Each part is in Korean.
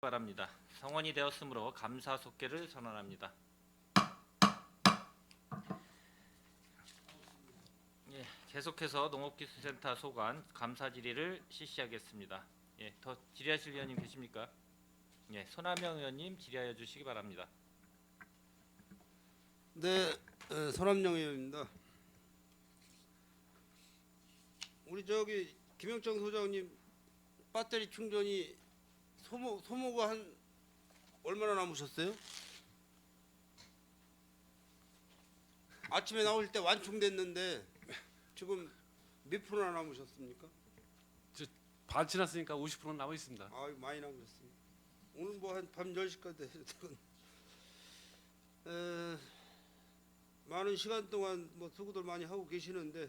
바랍니다. 성원이 되었으므로 감사 속계를 선언합니다. 예, 계속해서 농업기술센터 소관 감사 질의를 실시하겠습니다. 예, 더 질의하실 의원님 계십니까? 예, 손하명 의원님 질의하여 주시기 바랍니다. 네, 손함영 의원입니다. 우리 저기 김영창 소장님 배터리 충전이 소모가 한 얼마나 남으셨어요? 아침에 나올 때 완충됐는데 지금 몇 프로나 남으셨습니까? 반 지났으니까 50% 남아 있습니다. 아, 많이 남으셨습니다. 오늘 뭐 한 밤 10시까지 많은 시간 동안 뭐 수고들 많이 하고 계시는데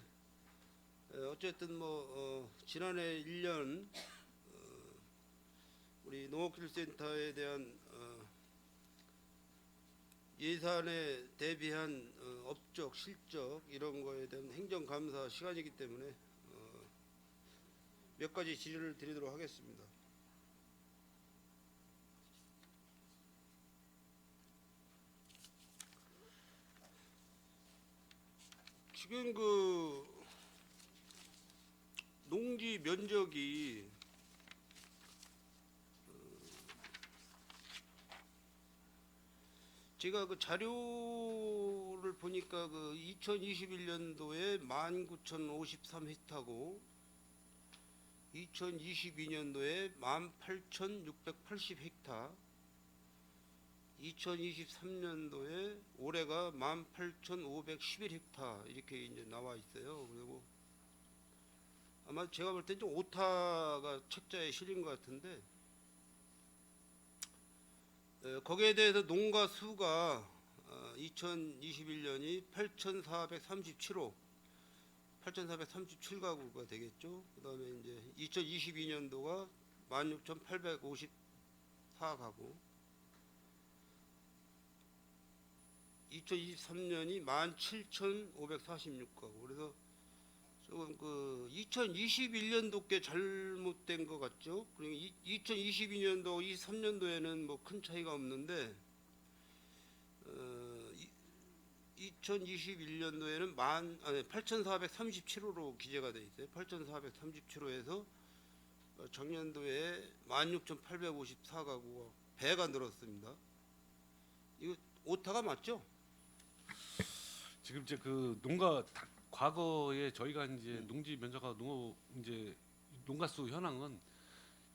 어쨌든 지난해 1년 우리 농업기술센터에 대한 예산에 대비한 업적, 실적 이런 거에 대한 행정감사 시간이기 때문에 몇 가지 질의를 드리도록 하겠습니다. 지금 그 농지 면적이 제가 그 자료를 보니까 그 2021년도에 19,053헥타고 2022년도에 18,680헥타 2023년도에 올해가 18,511헥타 이렇게 이제 나와 있어요. 그리고 아마 제가 볼 때 좀 오타가 책자에 실린 것 같은데 거기에 대해서 농가 수가 2021년이 8,437호 8,437가구가 되겠죠. 그다음에 이제 2022년도가 16,854가구 2023년이 17,546가구. 그래서 조금 그 2021년도 게 잘못된 것 같죠. 그리고 2022년도, 23년도에는 뭐 큰 차이가 없는데 2021년도에는 8,437호로 기재가 돼 있어요. 8,437호에서 작년도에 16,854가구가 배가 늘었습니다. 이거 오타가 맞죠? 지금 이제 그 과거에 저희가 이제 농지 면적과 이제 농가수 현황은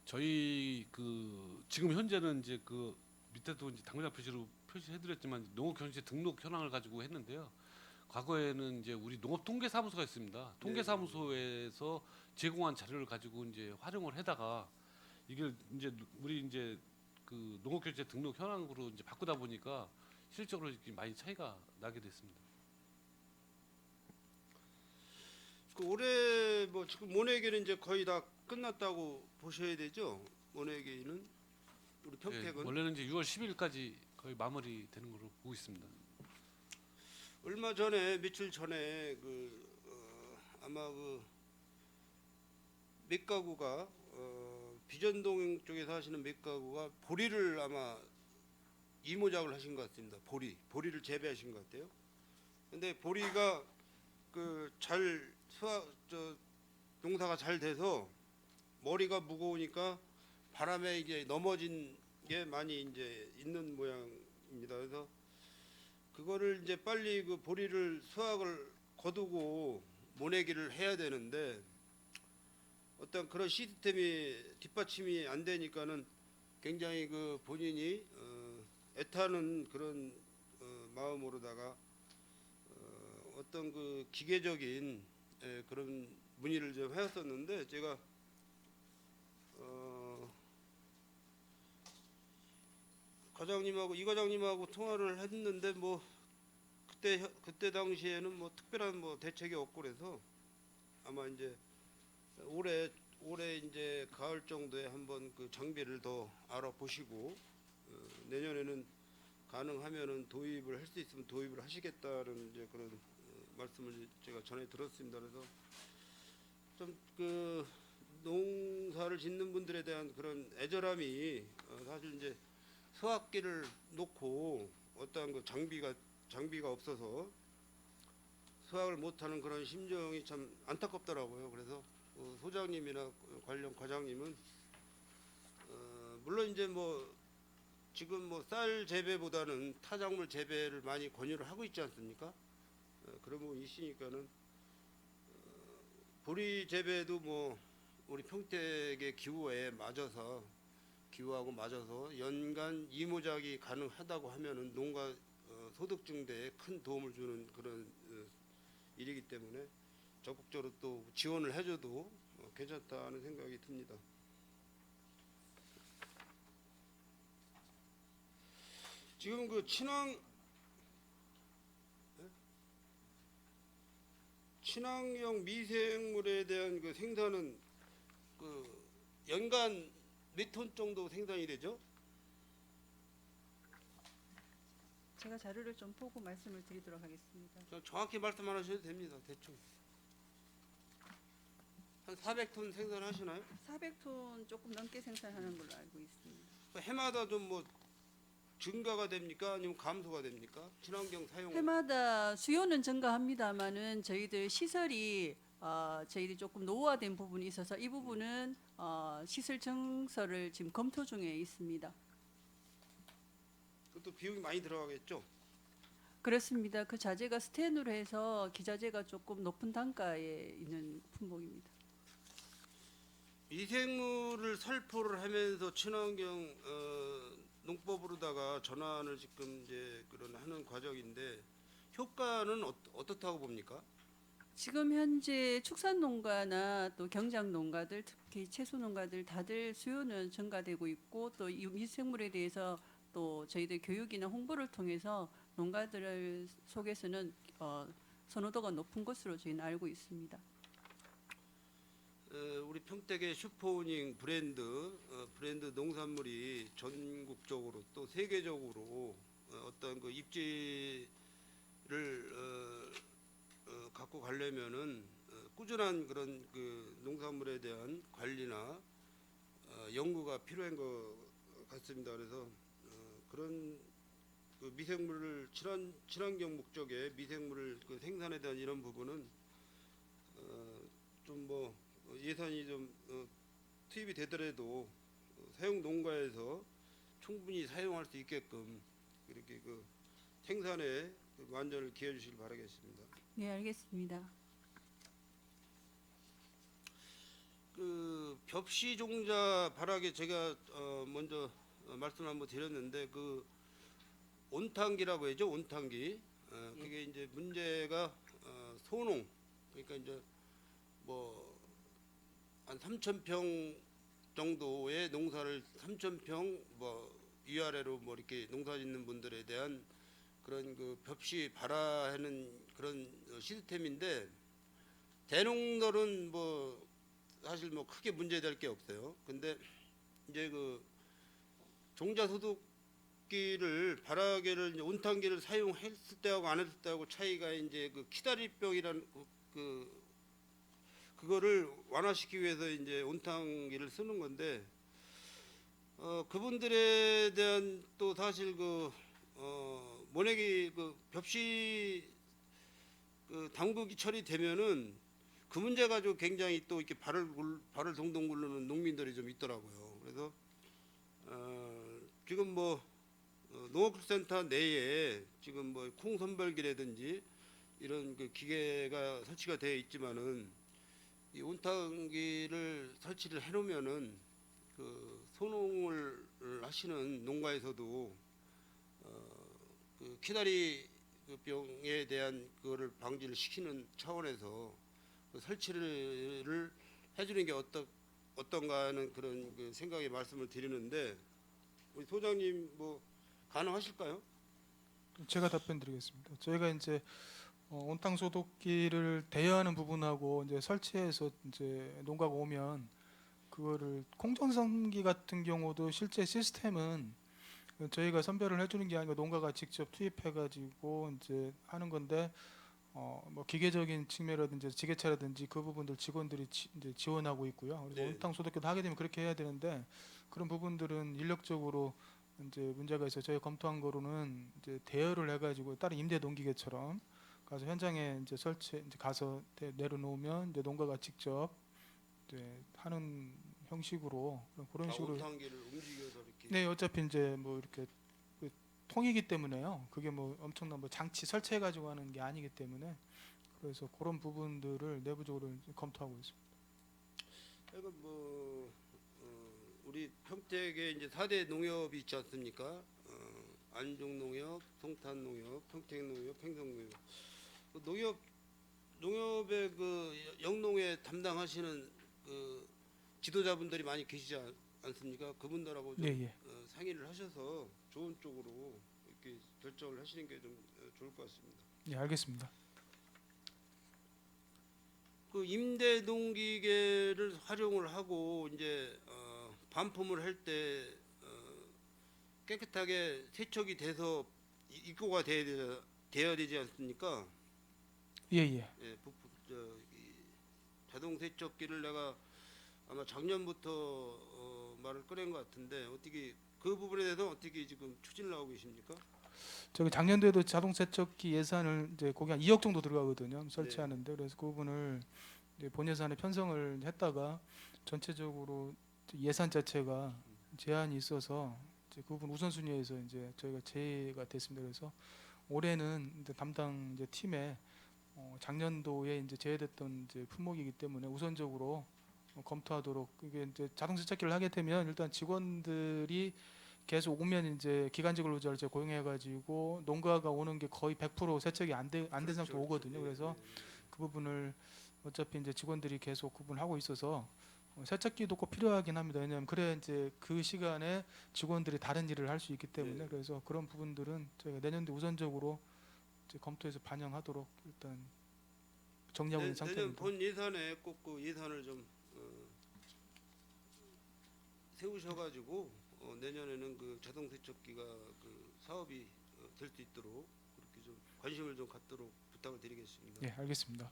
저희 그 지금 현재는 이제 그 밑에도 이제 당장 표시로 표시해드렸지만 농업경제 등록 현황을 가지고 했는데요. 과거에는 이제 우리 농업통계사무소가 있습니다. 통계사무소에서 제공한 자료를 가지고 이제 활용을 해다가 이게 이제 우리 이제 그 농업경제 등록 현황으로 이제 바꾸다 보니까 실적으로 이렇게 많이 차이가 나게 됐습니다. 그 올해 뭐 지금 모내기는 이제 거의 다 끝났다고 보셔야 되죠. 모내기는 우리 예, 평택은 원래는 이제 6월 10일까지 거의 마무리되는 걸로 보고 있습니다. 얼마 전에 며칠 전에 아마 그 몇 가구가 비전동 쪽에서 하시는 몇 가구가 보리를 아마 이모작을 하신 것 같습니다. 보리를 재배하신 것 같아요. 근데 보리가 그 잘 농사가 잘 돼서 머리가 무거우니까 바람에 이게 넘어진 게 많이 이제 있는 모양입니다. 그래서 그거를 이제 빨리 그 보리를 수확을 거두고 모내기를 해야 되는데 어떤 그런 시스템이 뒷받침이 안 되니까는 굉장히 그 본인이 애타는 그런 마음으로다가 어떤 그 기계적인 그런 문의를 좀 해왔었는데 제가 과장님하고 이 과장님하고 통화를 했는데 뭐 그때 당시에는 뭐 특별한 뭐 대책이 없고 그래서 아마 이제 올해 이제 가을 정도에 한번 그 장비를 더 알아보시고 내년에는 가능하면은 도입을 할 수 있으면 도입을 하시겠다는 이제 그런 말씀을 제가 전해 들었습니다. 그래서 좀 그 농사를 짓는 분들에 대한 그런 애절함이 사실 이제 수확기를 놓고 어떠한 그 장비가 없어서 수확을 못하는 그런 심정이 참 안타깝더라고요. 그래서 소장님이나 관련 과장님은 물론 이제 뭐 지금 뭐 쌀 재배보다는 타작물 재배를 많이 권유를 하고 있지 않습니까? 그런 부분이 있으니까는 보리 재배도 뭐 우리 평택의 기후하고 맞아서 연간 이모작이 가능하다고 하면은 농가 소득 증대에 큰 도움을 주는 그런 일이기 때문에 적극적으로 또 지원을 해줘도 괜찮다는 생각이 듭니다. 지금 그 친환경 미생물에 대한 그 생산은 그 연간 몇 톤 정도 생산이 되죠? 제가 자료를 좀 보고 말씀을 드리도록 하겠습니다. 정확히 말씀 안 하셔도 됩니다. 대충 한 400톤 생산하시나요? 400톤 조금 넘게 생산하는 걸로 알고 있습니다. 해마다 좀 뭐 증가가 됩니까? 아니면 감소가 됩니까? 친환경 사용 해마다 수요는 증가합니다만은 저희들 시설이 저희들이 조금 노후화된 부분이 있어서 이 부분은 시설 증설을 지금 검토 중에 있습니다. 그것도 비용이 많이 들어가겠죠? 그렇습니다. 그 자재가 스텐으로 해서 기자재가 조금 높은 단가에 있는 품목입니다. 미생물을 살포를 하면서 친환경 농법으로다가 전환을 지금 이제 그런 하는 과정인데 효과는 어떻다고 봅니까? 지금 현재 축산 농가나 또 경작 농가들, 특히 채소 농가들 다들 수요는 증가되고 있고 또 이 미생물에 대해서 또 저희들 교육이나 홍보를 통해서 농가들 속에서는 선호도가 높은 것으로 저희는 알고 있습니다. 우리 평택의 슈퍼우닝 브랜드 농산물이 전국적으로 또 세계적으로 어떤 그 입지를 갖고 가려면은 꾸준한 그런 그 농산물에 대한 관리나 연구가 필요한 것 같습니다. 그래서 그런 그 미생물을 친환경 목적의 미생물을 그 생산에 대한 이런 부분은 좀 뭐 예산이 좀 투입이 되더라도 사용 농가에서 충분히 사용할 수 있게끔 이렇게 그 생산에 그 만전을 기해 주시길 바라겠습니다. 네, 알겠습니다. 그 벽시 종자 발악에 제가 먼저 말씀을 한번 드렸는데 그 온탕기라고 하죠. 온탕기. 그게 이제 문제가 소농 그러니까 이제 뭐 한 3,000평 정도의 농사를 3,000평 뭐 위아래로 뭐 이렇게 농사 짓는 분들에 대한 그런 그 벽시 발화하는 그런 시스템인데 대농들은 뭐 사실 뭐 크게 문제될 게 없어요. 근데 이제 그 종자 소독기를 발화기를 이제 온탕기를 사용했을 때하고 안 했을 때하고 차이가 이제 그 키다리병이라는 그거를 완화시키기 위해서 이제 온탕기를 쓰는 건데 그분들에 대한 또 사실 그 모내기 그 벽시 그 당국이 처리되면은 그 문제 가지고 굉장히 또 이렇게 발을 동동 굴르는 농민들이 좀 있더라고요. 그래서 지금 뭐 농업센터 내에 지금 뭐 콩선별기라든지 이런 그 기계가 설치가 되어 있지만은 이 온탕기를 설치를 해놓으면은 그 소농을 하시는 농가에서도 그 키다리 그 병에 대한 그거를 방지를 시키는 차원에서 그 설치를 해주는 게 어떤가 하는 그런 그 생각에 말씀을 드리는데 우리 소장님 뭐 가능하실까요? 제가 답변드리겠습니다. 저희가 이제 온탕 소독기를 대여하는 부분하고 이제 설치해서 이제 농가가 오면 그거를 콩전선기 같은 경우도 실제 시스템은 저희가 선별을 해주는 게 아니고 농가가 직접 투입해가지고 이제 하는 건데 뭐 기계적인 측면이라든지 지게차라든지 그 부분들 직원들이 이제 지원하고 있고요. 그래서 네. 온탕 소독도 하게 되면 그렇게 해야 되는데 그런 부분들은 인력적으로 이제 문제가 있어서 저희 검토한 거로는 이제 대여를 해가지고 다른 임대 농기계처럼 가서 현장에 이제 설치 이제 가서 내려놓으면 이제 농가가 직접 이제 하는 형식으로 그런 식으로 온탕기를 움직여서 이렇게. 네 어차피 이제 뭐 이렇게 그 통이기 때문에요. 그게 뭐 엄청난 뭐 장치 설치해 가지고 하는 게 아니기 때문에 그래서 그런 부분들을 내부적으로 이제 검토하고 있습니다. 그러니까 뭐 우리 평택에 이제 4대 농협이 있지 않습니까? 안중농협, 송탄농협, 평택농협, 횡성농협. 그 농협의 그 영농에 담당하시는 그 지도자분들이 많이 계시지 않습니까? 그분들하고 좀 예 예. 상의를 하셔서 좋은 쪽으로 이렇게 결정을 하시는 게 좀 좋을 것 같습니다. 예 알겠습니다. 그 임대 농기계를 활용을 하고 이제 반품을 할 때 깨끗하게 세척이 돼서 입고가 돼야 되지 않습니까? 예 예. 예, 이 자동 세척기를 내가 아마 작년부터 말을 꺼낸 것 같은데 어떻게 그 부분에 대해서 어떻게 지금 추진을 하고 계십니까? 저기 작년도에도 자동 세척기 예산을 이제 거기 한 2억 정도 들어가거든요. 설치하는데 그래서 그 부분을 이제 본 예산에 편성을 했다가 전체적으로 예산 자체가 제한이 있어서 이제 그 부분 우선순위에서 이제 저희가 제외가 됐습니다. 그래서 올해는 이제 담당 이제 팀에 작년도에 이제 제외됐던 이제 품목이기 때문에 우선적으로 검토하도록 이게 이제 자동 세척기를 하게 되면 일단 직원들이 계속 오면 이제 기간제 근로자를 제가 고용해가지고 농가가 오는 게 거의 100% 세척이 안 된 상태로 오거든요. 그래서 그 부분을 어차피 이제 직원들이 계속 구분하고 있어서 세척기도 꼭 필요하긴 합니다. 왜냐하면 그래 이제 그 시간에 직원들이 다른 일을 할 수 있기 때문에 네. 그래서 그런 부분들은 저희가 내년도 우선적으로 이제 검토해서 반영하도록 일단 정리하고 있는 내년 상태입니다. 본 예산에 꼭 그 예산을 좀 세우셔가지고 내년에는 그 자동 세척기가 그 사업이 될 수 있도록 그렇게 좀 관심을 좀 갖도록 부탁을 드리겠습니다. 예, 알겠습니다.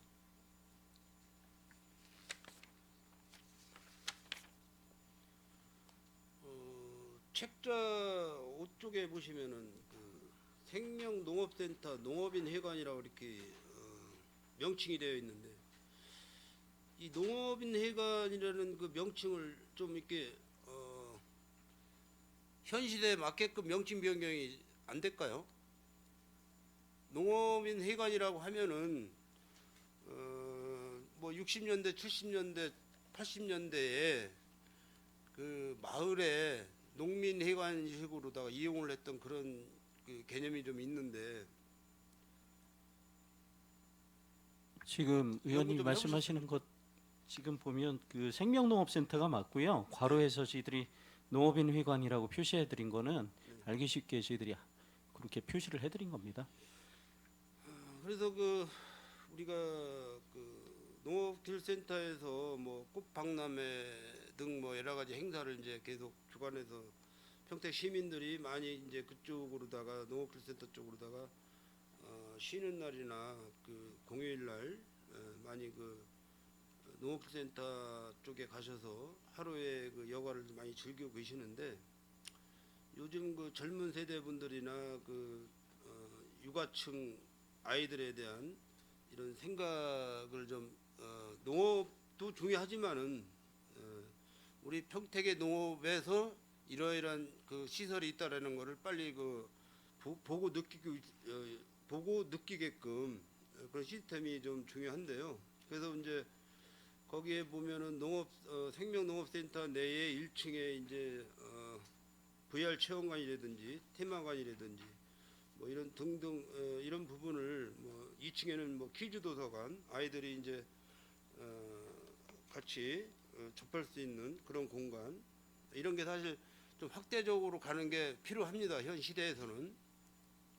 책자 5쪽에 보시면은 그 생명농업센터 농업인회관이라고 이렇게 명칭이 되어 있는데 이 농업인회관이라는 그 명칭을 좀 이렇게 현 시대에 맞게끔 명칭 변경이 안 될까요? 농업인회관이라고 하면은 뭐 60년대, 70년대, 80년대에 그 마을에 농민회관식으로다가 이용을 했던 그런 그 개념이 좀 있는데 지금 의원님이 좀 말씀하시는 것 지금 보면 그 생명농업센터가 맞고요. 괄호에서 저희들이 농업인회관이라고 표시해드린 거는 알기 쉽게 저희들이 그렇게 표시를 해드린 겁니다. 그래서 그 우리가 그 농업기술센터에서 뭐 꽃박람회 등 뭐 여러 가지 행사를 이제 계속 주관해서 평택 시민들이 많이 이제 그쪽으로다가 농업기술센터 쪽으로다가 쉬는 날이나 그 공휴일 날 많이 그 농업센터 쪽에 가셔서 하루에 그 여가를 많이 즐기고 계시는데 요즘 그 젊은 세대 분들이나 그 육아층 아이들에 대한 이런 생각을 좀 농업도 중요하지만은 우리 평택의 농업에서 이러이러한 그 시설이 있다라는 것을 빨리 그 보고 느끼게끔 그런 시스템이 좀 중요한데요. 그래서 이제 거기에 보면은 생명농업센터 내에 1층에 이제 VR 체험관이라든지 테마관이라든지 뭐 이런 등등 이런 부분을 뭐 2층에는 뭐 퀴즈 도서관 아이들이 이제 같이 접할 수 있는 그런 공간 이런 게 사실 좀 확대적으로 가는 게 필요합니다. 현 시대에서는.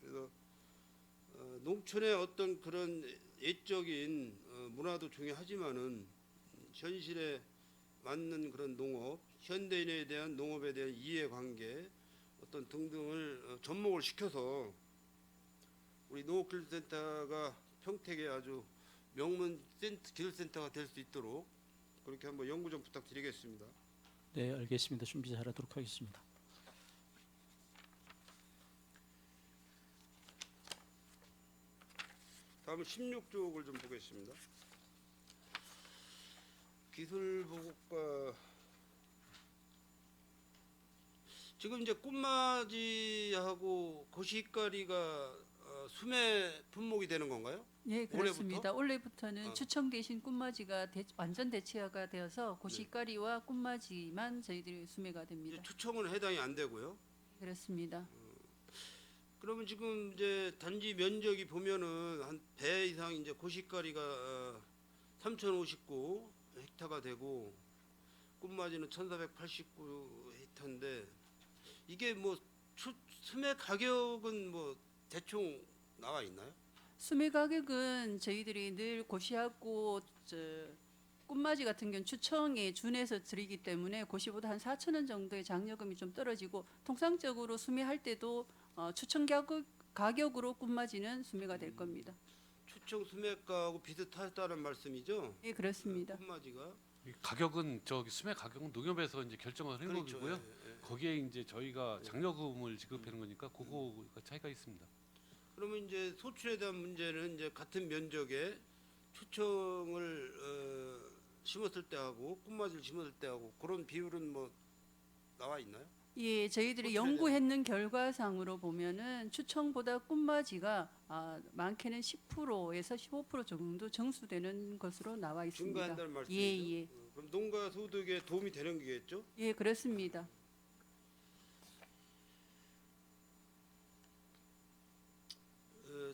그래서 농촌의 어떤 그런 예적인 문화도 중요하지만은 현실에 맞는 그런 농업, 현대인에 대한 농업에 대한 이해관계 어떤 등등을 접목을 시켜서 우리 농업기술센터가 평택의 아주 명문 기술센터가 될 수 있도록 그렇게 한번 연구 좀 부탁드리겠습니다. 네, 알겠습니다. 준비 잘하도록 하겠습니다. 다음은 16쪽을 좀 보겠습니다. 기술보고과 지금 이제 꽃맞이하고 고시가리가 수매 품목이 되는 건가요? 예, 그렇습니다. 올해부터는 추청 대신 꽃맞이가 완전 대체화가 되어서 고시가리와 꽃맞이만 저희들이 수매가 이제 됩니다. 추청은 해당이 안 되고요. 그렇습니다. 그러면 지금 이제 단지 면적이 보면은 한 배 이상 이제 고시가리가 3,059 헥타가 되고 꽃맞이는 1,489 헥타인데 이게 뭐 수매 가격은 뭐 대충 나와 있나요? 수매 가격은 저희들이 늘 고시하고 꽃맞이 같은 경우는 추청에 준해서 드리기 때문에 고시보다 한 4,000원 정도의 장려금이 좀 떨어지고 통상적으로 수매할 때도 추청 가격으로 꽃맞이는 수매가 될 겁니다. 추청 수매가하고 비슷하다는 말씀이죠? 예, 그렇습니다. 꽃맞이가 이 가격은 저기 수매 가격은 농협에서 이제 결정을 한 그렇죠. 거고요. 예, 예. 거기에 이제 저희가 장려금을 지급하는 거니까 그거가 차이가 있습니다. 그러면 이제 소출에 대한 문제는 이제 같은 면적에 추청을 심었을 때 하고 꽃맞이를 심었을 때 하고 그런 비율은 뭐 나와 있나요? 예, 저희들이 소출에 연구했는 결과상으로 보면은 추청보다 꽃맞이가 많게는 10%에서 15% 정도 정수되는 것으로 나와 있습니다. 증가한다는 말씀이죠? 예, 예. 그럼 농가 소득에 도움이 되는 거겠죠? 예, 그렇습니다.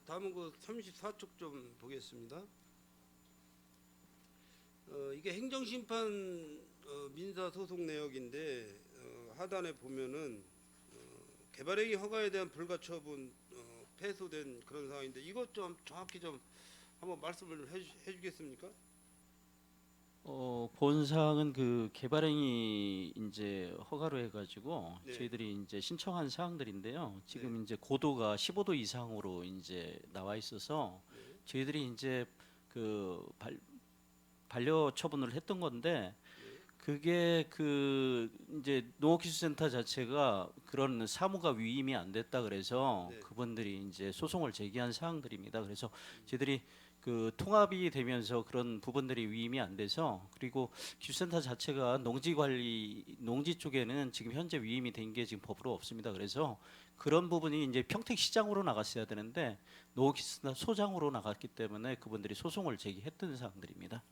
다음은 그 34쪽 좀 보겠습니다. 이게 행정심판 민사소송 내역인데 하단에 보면은 개발행위 허가에 대한 불가처분 패소된 그런 상황인데 이것 좀 정확히 좀 한번 말씀을 해주겠습니까? 본 사항은 그 개발행위 이제 허가로 해가지고 네. 저희들이 이제 신청한 사항들인데요. 지금 이제 고도가 15도 이상으로 이제 나와 있어서 저희들이 이제 그 반려 처분을 했던 건데 그게 그 이제 농업기술센터 자체가 그런 사무가 위임이 안 됐다 그래서 네. 그분들이 이제 소송을 제기한 사항들입니다. 그래서 저희들이 그 통합이 되면서 그런 부분들이 위임이 안 돼서 그리고 기술센터 자체가 농지 관리 농지 쪽에는 지금 현재 위임이 된 게 지금 법으로 없습니다. 그래서 그런 부분이 이제 평택시장으로 나갔어야 되는데 농업기술센터 소장으로 나갔기 때문에 그분들이 소송을 제기했던 사항들입니다.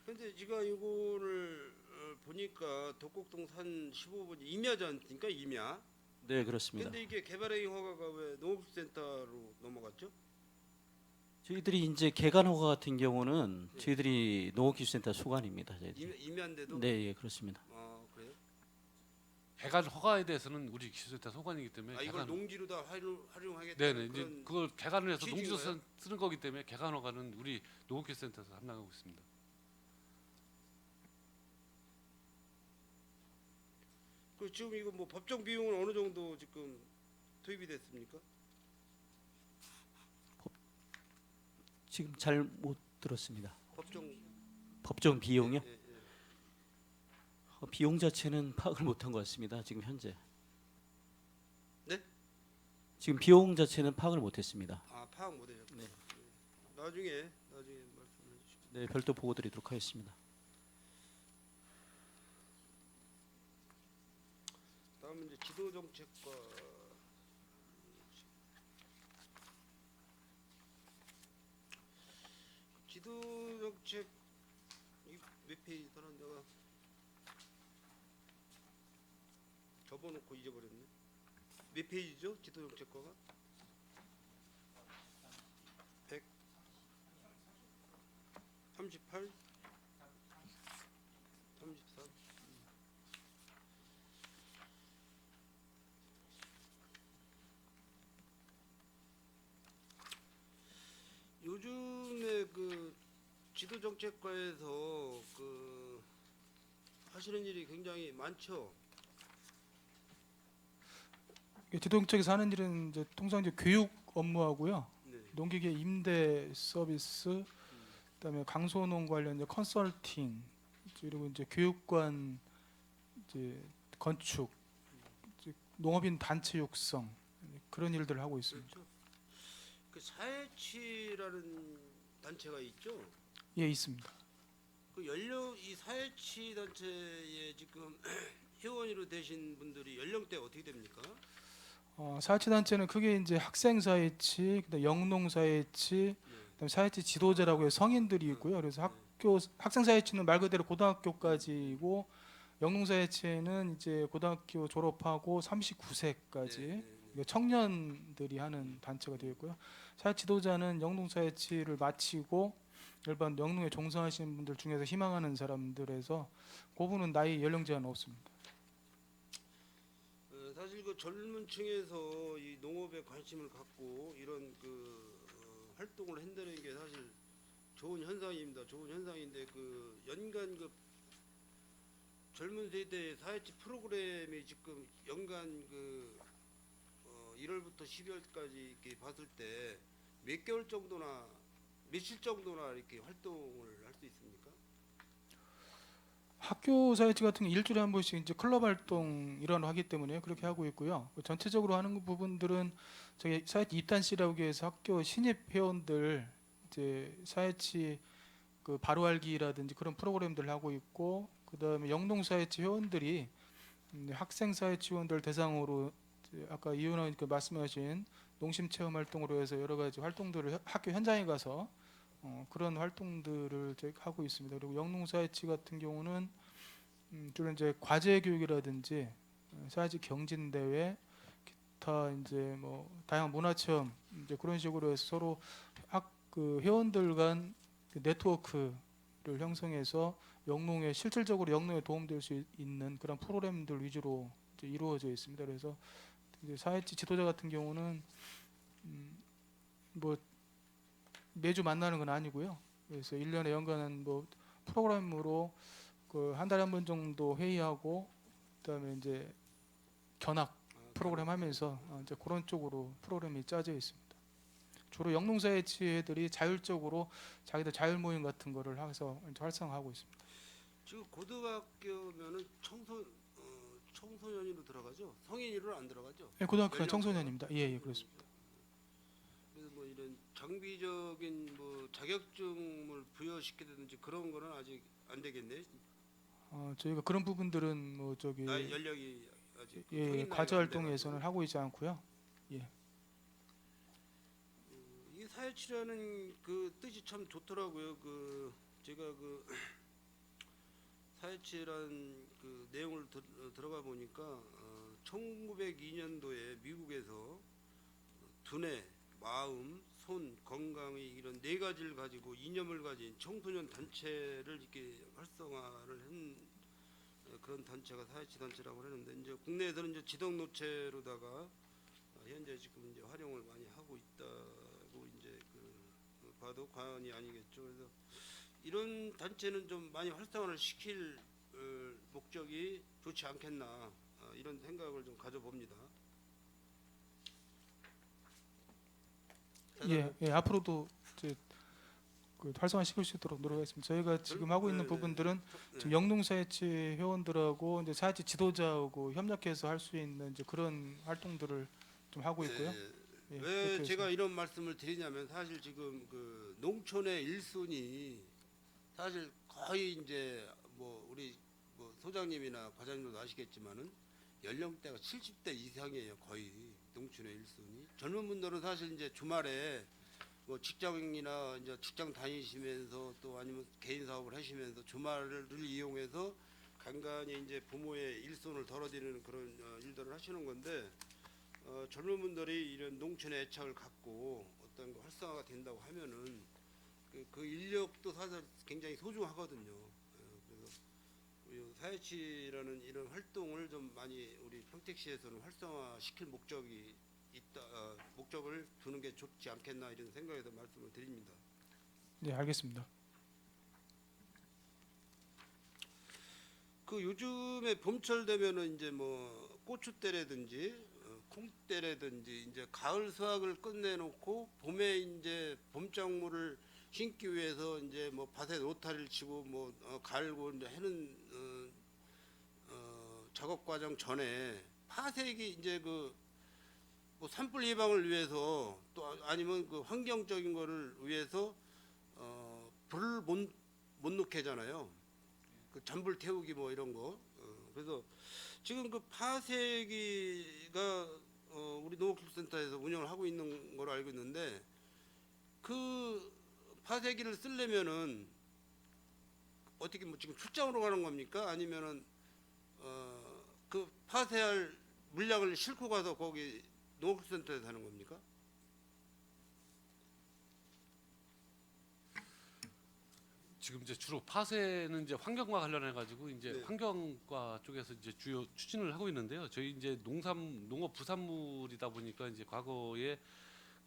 근데 제가 이거를 보니까 덕곡동 산 15번 임야지 않습니까? 임야. 네, 그렇습니다. 근데 이게 개발행위 허가가 왜 농업센터로 넘어갔죠? 저희들이 이제 개간 허가 같은 경우는 저희들이 농업기술센터 소관입니다. 저희들이. 임야인데도? 네, 예, 그렇습니다. 아 그래요? 개간 허가에 대해서는 우리 기술센터 소관이기 때문에 아 이걸 개간 농지로 다 활용하겠다. 네네 이제 그걸 개간을 해서 농지로 취지인가요? 쓰는 거기 때문에 개간 허가는 우리 농업기술센터에서 함당하고 있습니다. 그 지금 이거 뭐 법정 비용은 어느 정도 지금 투입이 됐습니까? 지금 잘 못 들었습니다. 법정 비용이요? 예, 예. 비용 자체는 파악을 못한 것 같습니다. 지금 현재. 네? 지금 비용 자체는 파악을 못했습니다. 아 파악 못하셨구나. 네. 나중에 말씀해 주시고. 네, 별도 보고 드리도록 하겠습니다. 다음은 이제 지도정책과 지도정책 몇 페이지 다른 데가 접어놓고 잊어버렸네. 몇 페이지죠? 지도정책과가 138, 33. 요즘에 그 지도정책과에서 그 하시는 일이 굉장히 많죠. 지도정책에서 하는 일은 이제 통상 이제 교육 업무하고요. 네. 농기계 임대 서비스, 그다음에 강소농 관련 이제 컨설팅, 그리고 이제 교육관 이제 건축, 이제 농업인 단체 육성 그런 일들을 하고 있습니다. 그렇죠. 그 사회치라는 단체가 있죠. 예, 있습니다. 그 이 사회치 단체에 지금 회원으로 되신 분들이 연령대 어떻게 됩니까? 사회치 단체는 크게 이제 학생 사회치, 그다음 영농 사회치, 그다음 사회치 지도자라고 해서 성인들이 있고요. 그래서 학생 사회치는 말 그대로 고등학교까지이고 영농 사회치는 이제 고등학교 졸업하고 39세까지 청년들이 하는 단체가 되어 있고요. 사회 지도자는 영농 사회치를 마치고 일반 영농에 종사하시는 분들 중에서 희망하는 사람들에서 그분은 나이 연령 제한 없습니다. 사실 그 젊은 층에서 이 농업에 관심을 갖고 이런 활동을 한다는 게 사실 좋은 현상입니다. 좋은 현상인데 그 연간 그 젊은 세대의 사회치 프로그램이 지금 연간 1월부터 12월까지 이렇게 봤을 때 몇 개월 정도나 며칠 정도나 이렇게 활동을 할 수 있습니까? 학교 사회치 같은 게 일주일에 한 번씩 이제 클럽 활동 일환으로 하기 때문에 그렇게 하고 있고요. 전체적으로 하는 부분들은 저희 사회치 입단시라고 해서 학교 신입 회원들 이제 사회치 그 바로 알기라든지 그런 프로그램들을 하고 있고, 그다음에 영농 사회치 회원들이 학생 사회치 회원들 대상으로 이제 아까 이 의원님께 말씀하신 농심 체험 활동으로 해서 여러 가지 활동들을 학교 현장에 가서 그런 활동들을 저희 하고 있습니다. 그리고 영농 사회치 같은 경우는 주로 이제 과제 교육이라든지 사회치 경진 대회, 기타 이제 뭐 다양한 문화 체험 이제 그런 식으로 해서 서로 그 회원들 간 그 네트워크를 형성해서 영농에 실질적으로 영농에 도움될 수 있는 그런 프로그램들 위주로 이제 이루어져 있습니다. 그래서 이제 사회치 지도자 같은 경우는 뭐 매주 만나는 건 아니고요. 그래서 1년에 연간한 뭐 프로그램으로 그 한 달에 한 번 정도 회의하고 그다음에 이제 견학 프로그램 하면서 이제 그런 쪽으로 프로그램이 짜져 있습니다. 주로 영농사회치 애들이 자율적으로 자기들 자율 모임 같은 거를 해서 이제 활성화하고 있습니다. 지금 고등학교면은 청소년으로 들어가죠? 성인으로 안 들어가죠? 예, 고등학교는 연령대가? 청소년입니다. 예, 그렇습니다. 그래서 뭐 이런 장비적인 뭐 자격증을 부여시키든지 그런 거는 아직 안 되겠네. 저희가 그런 부분들은 뭐 저기 나이 연령이 아직 예, 성인 과제 나이가 안 활동에서는 돼가지고. 하고 있지 않고요. 이 사회치라는 그 뜻이 참 좋더라고요. 제가 사회치라는 그 내용을 들어가 보니까 1902년도에 미국에서 두뇌, 마음, 손, 건강의 이런 네 가지를 가지고 이념을 가진 청소년 단체를 이렇게 활성화를 한 그런 단체가 사회치 단체라고 하는데 이제 국내에서는 이제 지덕 노체로다가 현재 지금 이제 활용을 많이 하고 있다고 이제 봐도 과언이 아니겠죠. 그래서 이런 단체는 좀 많이 활성화를 시킬 목적이 좋지 않겠나 이런 생각을 좀 가져봅니다. 예, 앞으로도 이제 그 활성화시킬 수 있도록 노력하겠습니다. 저희가 지금 하고 있는 부분들은 지금 영농사회치 회원들하고 이제 사회치 지도자하고 협력해서 할 수 있는 이제 그런 활동들을 좀 하고 있고요. 예, 왜 그렇게 제가 해서. 이런 말씀을 드리냐면 사실 지금 농촌의 일순위 사실 거의 이제 뭐 우리 뭐 소장님이나 과장님도 아시겠지만은 연령대가 70대 이상이에요. 거의 농촌의 일순위. 젊은 분들은 사실 이제 주말에 뭐 직장이나 이제 직장 다니시면서 또 아니면 개인 사업을 하시면서 주말을 이용해서 간간히 이제 부모의 일손을 덜어드리는 그런 일들을 하시는 건데 젊은 분들이 이런 농촌의 애착을 갖고 어떤 활성화가 된다고 하면은 그 인력도 사실 굉장히 소중하거든요. 그래서 사회치라는 이런 활동을 좀 많이 우리 평택시에서는 활성화시킬 목적이 목적을 두는 게 좋지 않겠나 이런 생각에서 말씀을 드립니다. 네, 알겠습니다. 요즘에 봄철 되면은 이제 뭐 고추대라든지 콩대라든지 이제 가을 수확을 끝내놓고 봄에 이제 봄작물을 심기 위해서 이제 뭐 밭에 노타리를 치고 뭐 갈고 이제 해는 작업 과정 전에 파색이 이제 그 뭐 산불 예방을 위해서 또 아니면 그 환경적인 거를 위해서 불을 못 넣게 하잖아요. 그 잔불 태우기 뭐 이런 거. 그래서 지금 그 파쇄기가 우리 농업기술센터에서 운영을 하고 있는 걸로 알고 있는데 그 파쇄기를 쓰려면은 어떻게 뭐 지금 출장으로 가는 겁니까? 아니면은 그 파쇄할 물량을 싣고 가서 거기 농업기술센터에서 하는 겁니까? 지금 이제 주로 파쇄는 이제 환경과 관련해 가지고 이제 네. 환경과 쪽에서 이제 주요 추진을 하고 있는데요. 저희 이제 농업 부산물이다 보니까 이제 과거에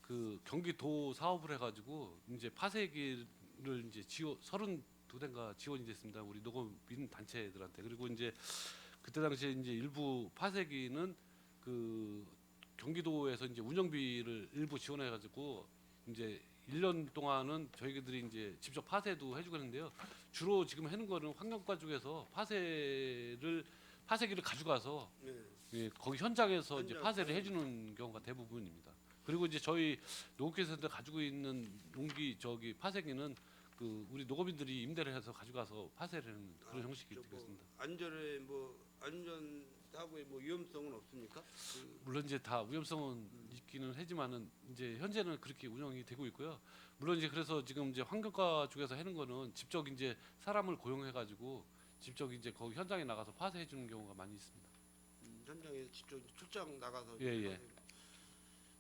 그 경기도 사업을 해가지고 이제 파쇄기를 이제 32대인가 지원이 됐습니다. 우리 농업인 단체들한테. 그리고 이제 그때 당시에 이제 일부 파쇄기는 그 경기도에서 이제 운영비를 일부 지원해가지고 이제 1년 동안은 저희들이 이제 직접 파쇄도 해주고 있는데요. 주로 지금 하는 거는 환경과 쪽에서 파쇄기를 가져가서 네. 예, 거기 현장에서 이제 현장 파쇄를 파쇄. 해주는 경우가 대부분입니다. 그리고 이제 저희 농업기술센터 가지고 있는 파쇄기는 그 우리 농업인들이 임대를 해서 가져가서 파쇄를 하는 그런 형식이 되겠습니다. 안전에 뭐 안전하고 뭐 위험성은 없습니까? 물론 이제 다 위험성은 있기는 하지만은 이제 현재는 그렇게 운영이 되고 있고요. 물론 이제 그래서 지금 이제 환경과 쪽에서 하는 거는 직접 이제 사람을 고용해 가지고 직접 이제 거기 현장에 나가서 파쇄해 주는 경우가 많이 있습니다. 현장에 직접 출장 나가서 예, 예.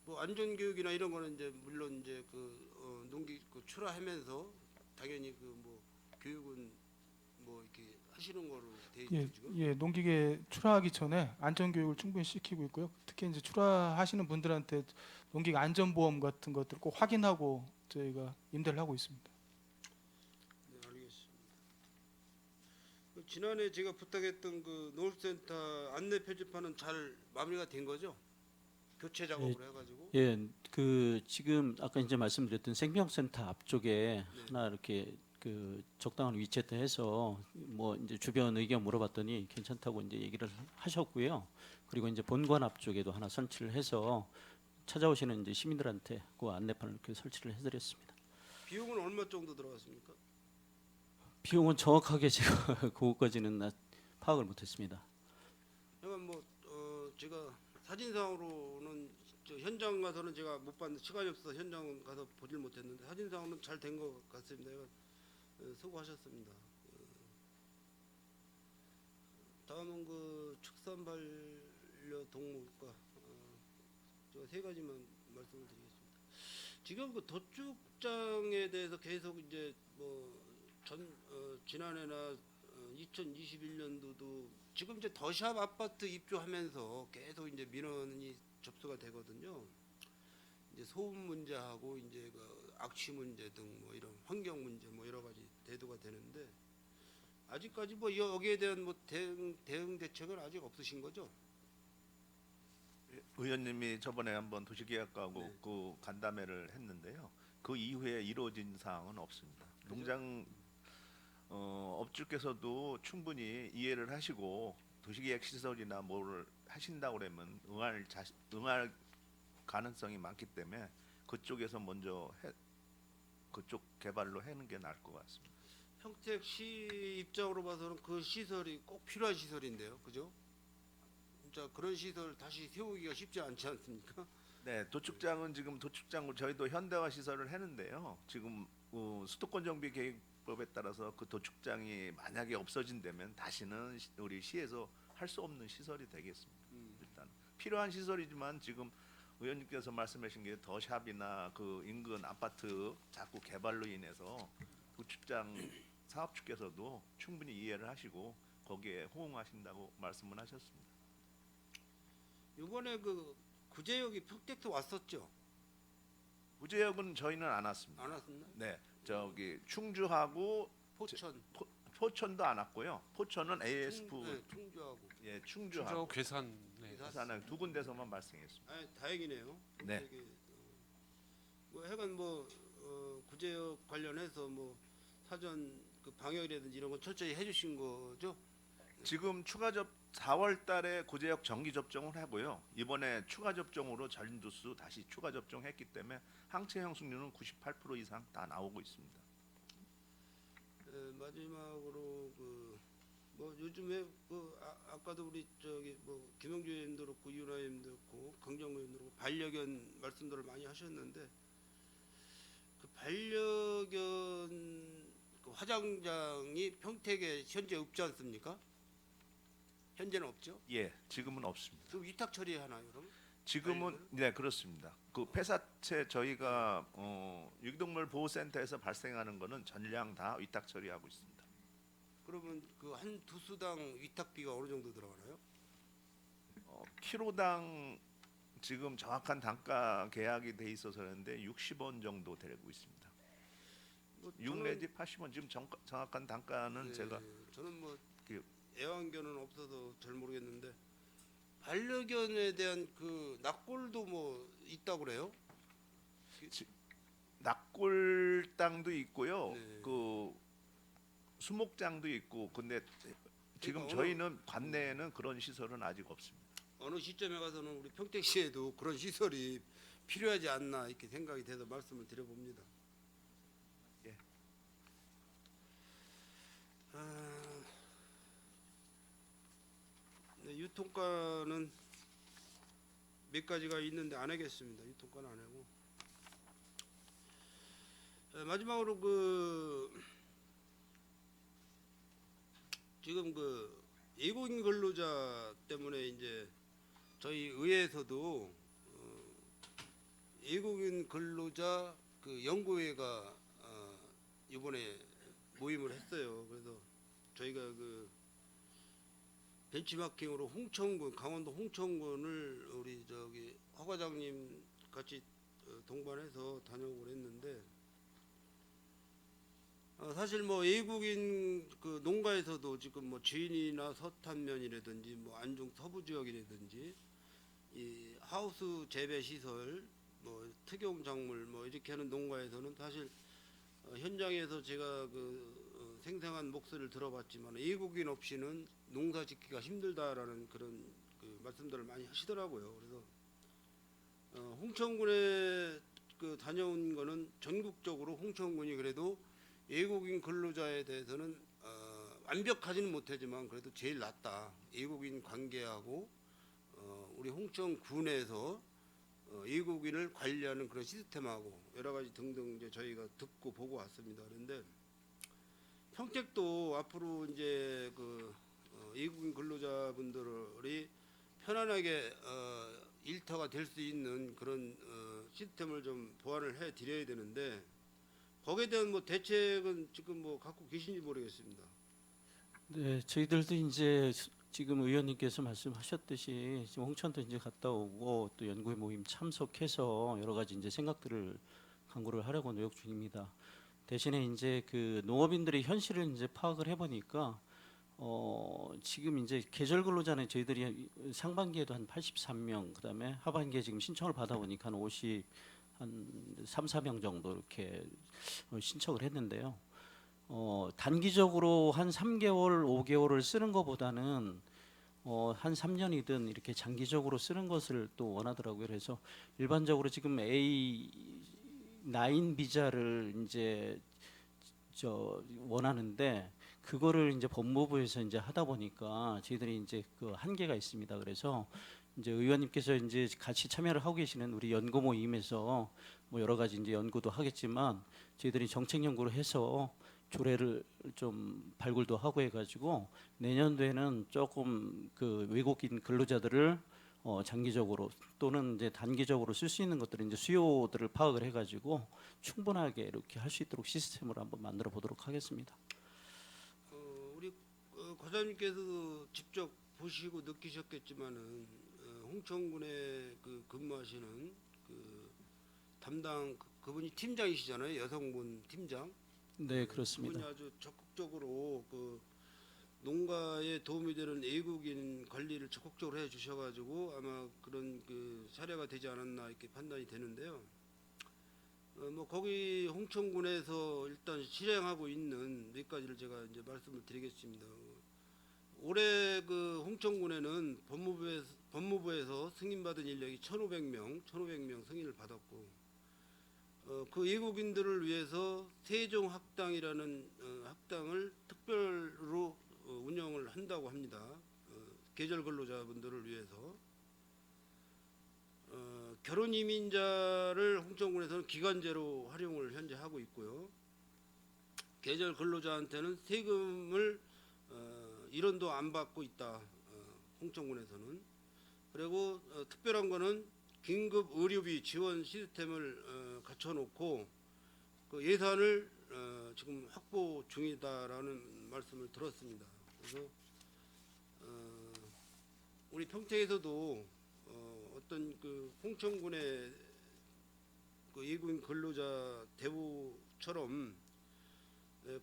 뭐 안전 교육이나 이런 거는 이제 물론 이제 그 농기 그 출하하면서 당연히 그 뭐 교육은 뭐 이렇게 하시는 거로 돼 있죠 예, 지금. 예, 농기계 출하하기 전에 안전 교육을 충분히 시키고 있고요. 특히 이제 출하하시는 분들한테 농기계 안전보험 같은 것들 꼭 확인하고 저희가 임대를 하고 있습니다. 네, 알겠습니다. 그 지난해 제가 부탁했던 그 농업센터 안내 표지판은 잘 마무리가 된 거죠? 교체 작업을 해가지고. 예, 그 지금 아까 이제 말씀드렸던 생명센터 앞쪽에 하나 이렇게 그 적당한 위치에 해서 뭐 이제 주변 의견 물어봤더니 괜찮다고 이제 얘기를 하셨고요. 그리고 이제 본관 앞쪽에도 하나 설치를 해서 찾아오시는 이제 시민들한테 그 안내판을 이렇게 설치를 해드렸습니다. 비용은 얼마 정도 들어갔습니까? 비용은 정확하게 제가 그것까지는 파악을 못했습니다. 그러니까 뭐 제가 사진상으로는 저 현장 가서는 제가 못 봤는데 시간이 없어서 현장 가서 보질 못했는데 사진상으로는 잘 된 것 같습니다. 수고하셨습니다. 다음은 그 축산반려 동물과 제가 세 가지만 말씀을 드리겠습니다. 지금 그 도축장에 대해서 계속 이제 뭐 지난해나 2021년도도 지금 이제 더샵 아파트 입주하면서 계속 이제 민원이 접수가 되거든요. 이제 소음 문제하고 이제 그 악취 문제 등 뭐 이런 환경 문제 뭐 여러 가지 대두가 되는데 아직까지 뭐 여기에 대한 뭐 대응 대책은 아직 없으신 거죠? 의원님이 저번에 한번 도시계약하고 네. 그 간담회를 했는데요. 그 이후에 이루어진 사항은 없습니다. 농장 업주께서도 충분히 이해를 하시고 도시계약 시설이나 뭐를 하신다고 그러면 응할 가능성이 많기 때문에 그쪽에서 먼저 그쪽 개발로 하는 게 나을 것 같습니다. 평택시 입장으로 봐서는 그 시설이 꼭 필요한 시설인데요, 그죠? 진짜 그런 시설 다시 세우기가 쉽지 않지 않습니까? 네, 도축장은 지금 저희도 현대화 시설을 했는데요. 지금 수도권 정비 계획법에 따라서 그 도축장이 만약에 없어진다면 다시는 우리 시에서 할 수 없는 시설이 되겠습니다. 일단 필요한 시설이지만 지금 의원님께서 말씀하신 게 더샵이나 그 인근 아파트 자꾸 개발로 인해서 도축장 사업주께서도 충분히 이해를 하시고 거기에 호응하신다고 말씀을 하셨습니다. 이번에 그 구제역이 평택도 왔었죠? 구제역은 저희는 안 왔습니다. 안 왔었나? 네, 저기 충주하고 포천, 포천도 안 왔고요. 포천은 ASF 네, 충주하고. 충주하고 충주하고 괴산 네. 사상 두 군데서만 발생했습니다. 아, 다행이네요. 네. 뭐 하여간 뭐 구제역 관련해서 뭐 사전 그 방역이라든지 이런 건 철저히 해주신 거죠? 지금 추가 4월 달에 구제역 정기 접종을 하고요. 이번에 추가 접종으로 전두수 다시 추가 접종했기 때문에 항체 형성률은 98% 이상 다 나오고 있습니다. 마지막으로 그 뭐 요즘에 그 아까도 우리 저기 뭐 김영주 의원도 그렇고 이윤아 의원도 그렇고 강정호 의원도 그렇고 반려견 말씀들을 많이 하셨는데 그 반려견 그 화장장이 평택에 현재 없지 않습니까? 현재는 없죠? 예, 지금은 없습니다. 그럼 위탁 처리하나요, 그럼? 지금은 네 그렇습니다. 그 폐사체 저희가 유기동물 보호센터에서 발생하는 거는 전량 다 위탁 처리하고 있습니다. 그러면 그 한 두수당 위탁비가 어느 정도 들어가나요? 키로당 지금 정확한 단가 계약이 돼 있어서 그런데 60원 정도 되고 있습니다. 뭐 6 내지 80원 지금 정확한 단가는 제가 저는 뭐 그- 애완견은 없어서 잘 모르겠는데 반려견에 대한 그 낙골도 뭐 있다고 그래요? 낙골당도 있고요. 네. 그 수목장도 있고 근데 지금 그러니까 저희는 관내에는 그런 시설은 아직 없습니다. 어느 시점에 가서는 우리 평택시에도 그런 시설이 필요하지 않나 이렇게 생각이 돼서 말씀을 드려봅니다. 예. 네, 유통가는 몇 가지가 있는데 안 하겠습니다. 유통가는 안 하고 마지막으로 그 지금 그 외국인 근로자 때문에 이제 저희 의회에서도 외국인 근로자 그 연구회가 이번에 모임을 했어요. 그래서 저희가 그 벤치마킹으로 홍천군, 강원도 홍천군을 우리 저기 허 과장님 같이 동반해서 다녀오고 했는데 사실 뭐 외국인 그 농가에서도 지금 뭐 주인이나 서탄면이라든지 뭐 안중 서부 지역이라든지 이 하우스 재배 시설 뭐 특용 작물 뭐 이렇게 하는 농가에서는 사실 현장에서 제가 그 생생한 목소리를 들어봤지만 외국인 없이는 농사 짓기가 힘들다라는 그런 그 말씀들을 많이 하시더라고요. 그래서 홍천군에 그 다녀온 거는 전국적으로 홍천군이 그래도 외국인 근로자에 대해서는 완벽하지는 못하지만 그래도 제일 낫다. 외국인 관계하고 우리 홍천군에서 외국인을 관리하는 그런 시스템하고 여러 가지 등등 이제 저희가 듣고 보고 왔습니다. 그런데 평택도 앞으로 이제 그 외국인 근로자분들이 편안하게 일터가 될 수 있는 그런 시스템을 좀 보완을 해 드려야 되는데 거기에 대한 뭐 대책은 지금 뭐 갖고 계신지 모르겠습니다. 네, 저희들도 이제 지금 의원님께서 말씀하셨듯이 지금 홍천도 이제 갔다 오고 또 연구회 모임 참석해서 여러 가지 이제 생각들을 강구를 하려고 노력 중입니다. 대신에 이제 그 농업인들의 현실을 이제 파악을 해보니까 지금 이제 계절 근로자는 저희들이 상반기에도 한 83명, 그다음에 하반기에 지금 신청을 받아보니까 한 3, 4명 정도 이렇게 신청을 했는데요. 단기적으로 한 3개월, 5개월을 쓰는 것보다는 한 3년이든 이렇게 장기적으로 쓰는 것을 또 원하더라고요. 그래서 일반적으로 지금 A9 비자를 이제 원하는데 그거를 이제 법무부에서 이제 하다 보니까 저희들이 이제 그 한계가 있습니다. 그래서 이제 의원님께서 이제 같이 참여를 하고 계시는 우리 연구 모임에서 뭐 여러 가지 이제 연구도 하겠지만 저희들이 정책 연구를 해서 조례를 좀 발굴도 하고 해가지고 내년도에는 조금 그 외국인 근로자들을 장기적으로 또는 이제 단기적으로 쓸 수 있는 것들을 이제 수요들을 파악을 해가지고 충분하게 이렇게 할 수 있도록 시스템을 한번 만들어 보도록 하겠습니다. 우리 과장님께서도 직접 보시고 느끼셨겠지만은 홍천군에 그 근무하시는 그 담당 그분이 팀장이시잖아요. 여성분 팀장. 네, 그렇습니다. 그분이 아주 적극적으로 그 농가에 도움이 되는 외국인 관리를 적극적으로 해 주셔가지고 아마 그런 그 사례가 되지 않았나 이렇게 판단이 되는데요. 뭐 거기 홍천군에서 일단 실행하고 있는 몇 가지를 제가 이제 말씀을 드리겠습니다. 올해 그 홍천군에는 법무부에서 승인받은 인력이 1,500명 승인을 받았고, 그 외국인들을 위해서 세종 학당이라는 학당을 특별로 운영을 한다고 합니다. 계절 근로자분들을 위해서. 결혼 이민자를 홍천군에서는 기간제로 활용을 현재 하고 있고요. 계절 근로자한테는 세금을 1원도 안 받고 있다. 홍천군에서는. 그리고 특별한 거는 긴급 의료비 지원 시스템을 갖춰놓고 그 예산을 지금 확보 중이다라는 말씀을 들었습니다. 그래서 우리 평택에서도 어떤 그 홍천군의 그 외국인 근로자 대우처럼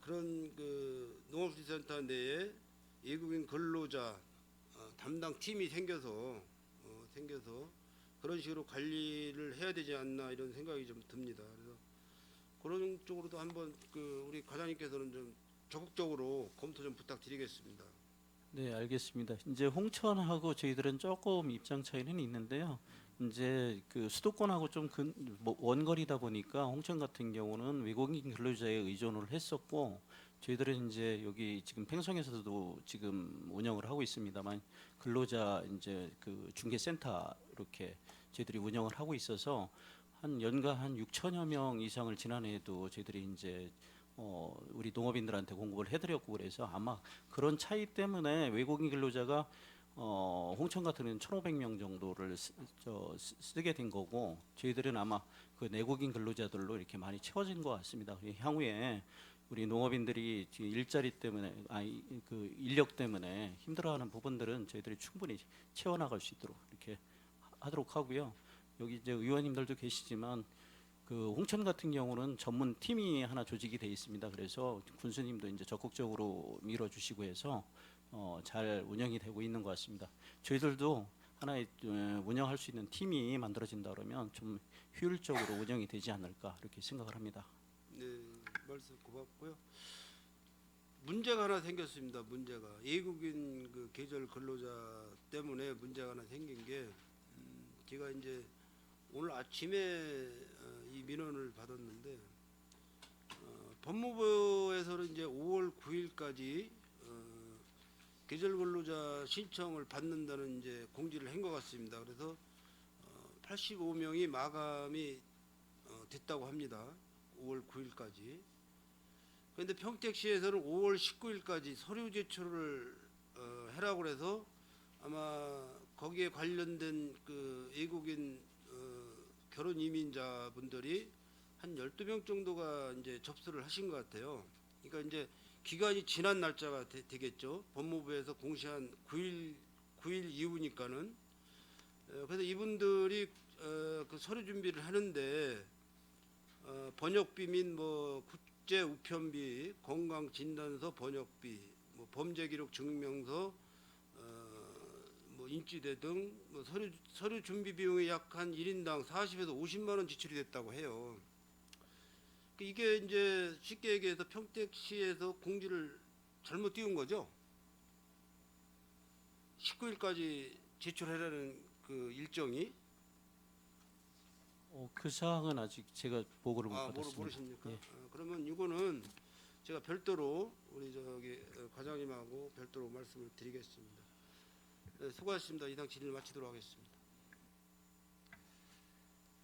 그런 그 농업기술센터 내에 외국인 근로자 담당 팀이 생겨서 그런 식으로 관리를 해야 되지 않나 이런 생각이 좀 듭니다. 그래서 그런 쪽으로도 한번 그 우리 과장님께서는 좀 적극적으로 검토 좀 부탁드리겠습니다. 네, 알겠습니다. 이제 홍천하고 저희들은 조금 입장 차이는 있는데요. 이제 그 수도권하고 좀 원거리다 보니까 홍천 같은 경우는 외국인 근로자에 의존을 했었고, 저희들은 이제 여기 지금 팽성에서도 지금 운영을 하고 있습니다만 근로자 이제 그 중개센터 이렇게 저희들이 운영을 하고 있어서 한 연간 한 6천여 명 이상을 지난해에도 저희들이 이제 우리 농업인들한테 공급을 해드렸고, 그래서 아마 그런 차이 때문에 외국인 근로자가 홍천 같은 경우는 1,500명 정도를 쓰게 된 거고, 저희들은 아마 그 내국인 근로자들로 이렇게 많이 채워진 것 같습니다. 향후에 우리 농업인들이 지금 일자리 때문에 그 인력 때문에 힘들어하는 부분들은 저희들이 충분히 채워나갈 수 있도록 이렇게 하도록 하고요. 여기 이제 의원님들도 계시지만 그 홍천 같은 경우는 전문 팀이 하나 조직이 돼 있습니다. 그래서 군수님도 이제 적극적으로 밀어주시고 해서 잘 운영이 되고 있는 것 같습니다. 저희들도 하나의 운영할 수 있는 팀이 만들어진다 그러면 좀 효율적으로 운영이 되지 않을까 이렇게 생각을 합니다. 네, 말씀 고맙고요. 문제가 하나 생겼습니다. 문제가 외국인 그 계절 근로자 때문에 문제가 하나 생긴 게 제가 이제 오늘 아침에 이 민원을 받았는데 법무부에서는 이제 5월 9일까지 계절 근로자 신청을 받는다는 이제 공지를 한 것 같습니다. 그래서 85명이 마감이 됐다고 합니다. 5월 9일까지. 그런데 평택시에서는 5월 19일까지 서류 제출을 해라고 해서 아마 거기에 관련된 그 외국인 결혼 이민자분들이 한 12명 정도가 이제 접수를 하신 것 같아요. 그러니까 이제 기간이 지난 날짜가 되겠죠. 법무부에서 공시한 9일 이후니까는. 그래서 이분들이 그 서류 준비를 하는데 번역비 및 뭐 국제 우편비, 건강 진단서 번역비, 뭐 범죄 기록 증명서, 뭐 인지대 등 뭐 서류 준비 비용이 약 한 1인당 40에서 50만 원 지출이 됐다고 해요. 이게 이제 쉽게 얘기해서 평택시에서 공지를 잘못 띄운 거죠. 19일까지 제출하라는 그 일정이. 그 사항은 아직 제가 보고를 못 받았습니다. 모르십니까? 예. 그러면 이거는 제가 별도로 우리 저기 과장님하고 별도로 말씀을 드리겠습니다. 네, 수고하셨습니다. 이상 질의를 마치도록 하겠습니다.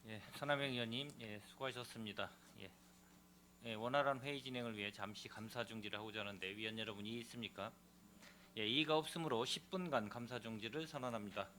예, 서남영 의원님, 예, 수고하셨습니다. 예. 예, 원활한 회의 진행을 위해 잠시 감사 중지를 하고자 하는데 위원 여러분 이의 있습니까? 예, 이의가 없으므로 10분간 감사 중지를 선언합니다.